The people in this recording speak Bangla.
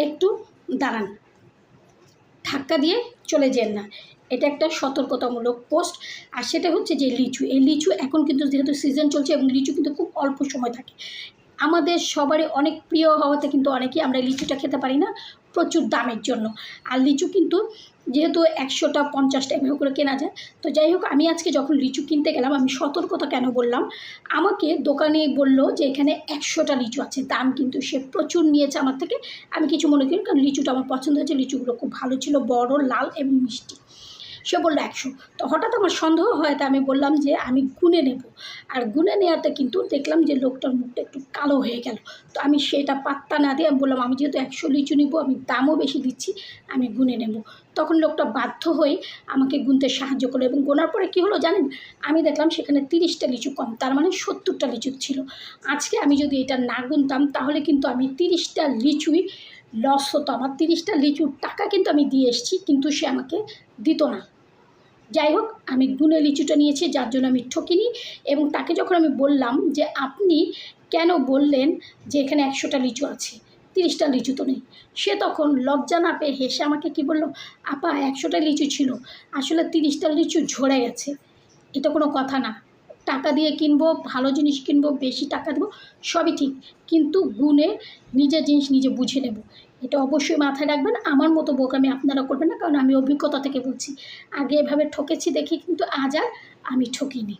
একটু দাঁড়ান, ধাক্কা দিয়ে চলে যান না। এটা একটা সতর্কতামূলক পোস্ট। আর সেটা হচ্ছে যে লিচু, এই লিচু এখন কিন্তু যেহেতু সিজন চলছে এবং লিচু কিন্তু খুব অল্প সময় থাকে, আমাদের সবারই অনেক প্রিয় হওয়াতে কিন্তু অনেকেই আমরা লিচুটা খেতে পারি না প্রচুর দামের জন্য। আর লিচু কিন্তু যেহেতু 100টা 50টা এভাবে করে কেনা যায়। তো যাই হোক, আমি আজকে যখন লিচু কিনতে গেলাম, আমি সতর্কতা কেন বললাম, আমাকে দোকানে বলল যে এখানে 100টা লিচু আছে, দাম কিন্তু সে প্রচুর নিয়েছে আমার থেকে। আমি কিছু মনে করি, কারণ লিচুটা আমার পছন্দ হয়েছে, লিচুগুলো খুব ভালো ছিল, বড়, লাল এবং মিষ্টি। সে বললো 100। তো হঠাৎ আমার সন্দেহ হয়, তা আমি বললাম যে আমি গুনে নেব। আর গুনে নেওয়াতে কিন্তু দেখলাম যে লোকটার মুখটা একটু কালো হয়ে গেল। তো আমি সেটা পাত্তা না দিয়ে আমি বললাম, আমি যেহেতু 100 লিচু নিব, আমি দামও বেশি দিচ্ছি, আমি গুনে নেব। তখন লোকটা বাধ্য হয়ে আমাকে গুনতে সাহায্য করলো, এবং গোনার পরে কী হলো জানেন, আমি দেখলাম সেখানে 30টা লিচু কম, তার মানে 70টা লিচু ছিল। আজকে আমি যদি এটা না গুনতাম তাহলে কিন্তু আমি 30টা লিচুই লস হতো আমার। 30টা লিচুর টাকা কিন্তু আমি দিয়ে এসেছি, কিন্তু সে আমাকে দিত না। যাই হোক, আমি গুনে লিচুটা নিয়েছি, যার জন্য আমি ঠকিনি। এবং তাকে যখন আমি বললাম যে আপনি কেন বললেন যে এখানে 100টা লিচু আছে, 30টা লিচু তো নেই, সে তখন লজ্জা না পেয়ে হেসে আমাকে কি বলল, আপা 100টা লিচু ছিল, আসলে 30টা লিচু ঝরে গেছে। এটা কোনো কথা না, টাকা দিয়ে কিনবো, ভালো জিনিস কিনবো, বেশি টাকা দেবো, সবই ঠিক, কিন্তু গুনে নিজের জিনিস নিজে বুঝে নেব। এটা অবশ্যই মাথায় রাখবেন। আমার মতো বোকামি আপনারা করবেন না, কারণ আমি অভিজ্ঞতা থেকে বলছি। আগে এভাবে ঠকেছি দেখি, কিন্তু আজ আর আমি ঠকিনি।